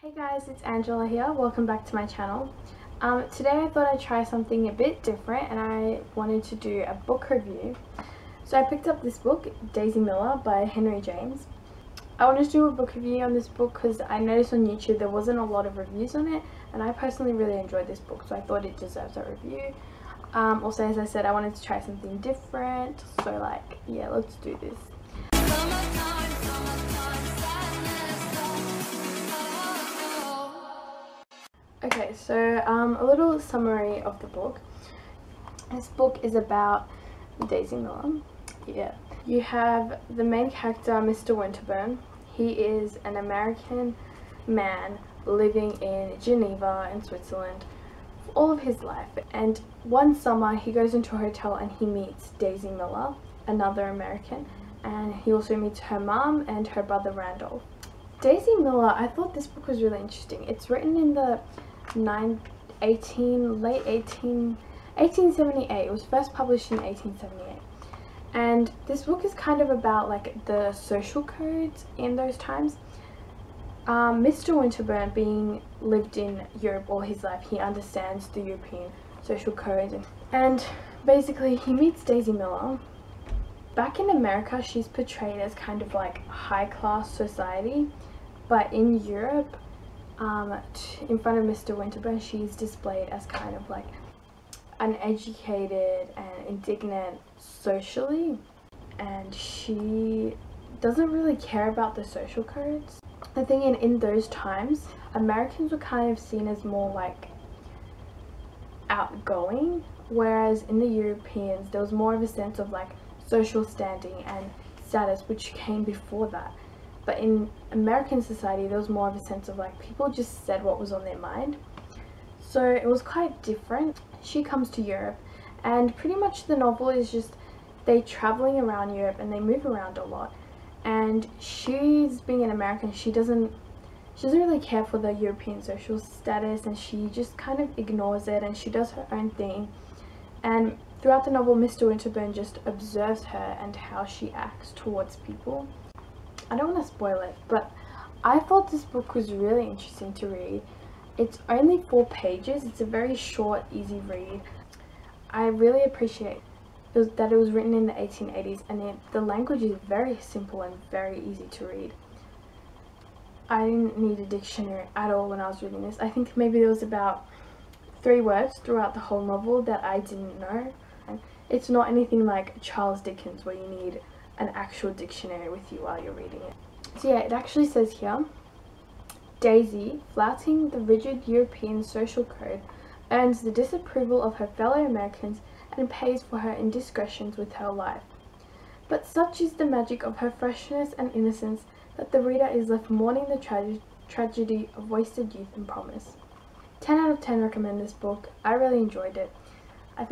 Hey guys, it's Angela here. Welcome back to my channel. Today I thought I'd try something a bit different and I wanted to do a book review. So I picked up this book, Daisy Miller by Henry James. I wanted to do a book review on this book because I noticed on YouTube there wasn't a lot of reviews on it, and I personally really enjoyed this book, so I thought it deserves a review. Also, as I said, I wanted to try something different, so yeah, let's do this. Okay, so a little summary of the book. This book is about Daisy Miller. Yeah. You have the main character, Mr. Winterbourne. He is an American man living in Geneva in Switzerland for all of his life. And one summer he goes into a hotel and he meets Daisy Miller, another American, and he also meets her mom and her brother Randolph. Daisy Miller, I thought this book was really interesting. It's written in the late 1878. It was first published in 1878. And this book is kind of about like the social codes in those times. Mr. Winterbourne, being lived in Europe all his life, he understands the European social codes, and basically he meets Daisy Miller. Back in America, she's portrayed as kind of like high-class society, but in Europe, in front of Mr. Winterbourne, she's displayed as kind of like uneducated and indignant socially, and she doesn't really care about the social codes. I think in those times, Americans were kind of seen as more like outgoing, whereas in the Europeans there was more of a sense of like social standing and status, which came before that. But in American society there was more of a sense of like people just said what was on their mind. So it was quite different. She comes to Europe, and pretty much the novel is just they traveling around Europe, and they move around a lot. And she's, being an American, she doesn't really care for the European social status, and she just kind of ignores it, and she does her own thing. And throughout the novel, Mr. Winterbourne just observes her and how she acts towards people. I don't want to spoil it, but I thought this book was really interesting to read. It's only 4 pages. It's a very short, easy read. I really appreciate that it was written in the 1880s, and the language is very simple and very easy to read. I didn't need a dictionary at all when I was reading this. I think maybe there was about 3 words throughout the whole novel that I didn't know. And it's not anything like Charles Dickens where you need an actual dictionary with you while you're reading it. So yeah, it actually says here, Daisy, flouting the rigid European social code, earns the disapproval of her fellow Americans and pays for her indiscretions with her life. But such is the magic of her freshness and innocence that the reader is left mourning the tragedy of wasted youth and promise. 10 out of 10 recommend this book. I really enjoyed it. I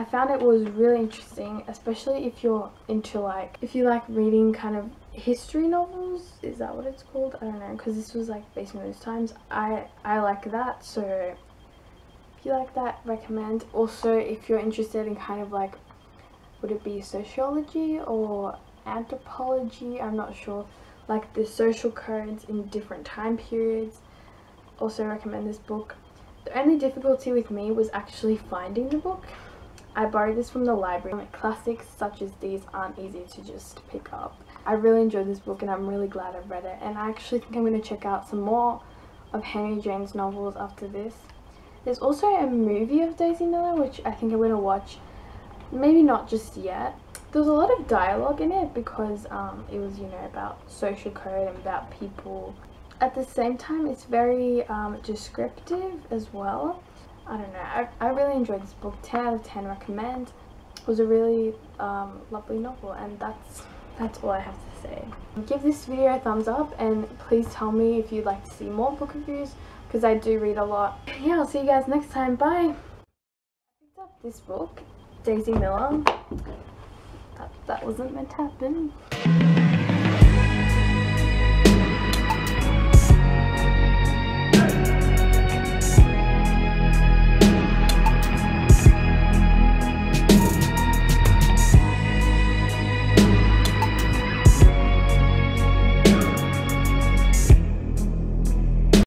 found it was really interesting, especially if you're into if you like reading kind of history novels. Is that what it's called? I don't know, because this was like based in those times. I like that, so if you like that, recommend. Also, if you're interested in kind of like, would it be sociology or anthropology, I'm not sure, like the social codes in different time periods, also recommend this book. The only difficulty with me was actually finding the book. I borrowed this from the library. Classics such as these aren't easy to just pick up. I really enjoyed this book and I'm really glad I've read it, and I actually think I'm going to check out some more of Henry James novels after this. There's also a movie of Daisy Miller which I think I'm going to watch. Maybe not just yet. There's a lot of dialogue in it because it was, you know, about social code and about people. At the same time, it's very descriptive as well. I don't know, I really enjoyed this book. 10 out of 10 recommend. It was a really lovely novel, and that's all I have to say. Give this video a thumbs up, and please tell me if you'd like to see more book reviews, because I do read a lot. Yeah, I'll see you guys next time. Bye! I picked up this book, Daisy Miller. That wasn't meant to happen.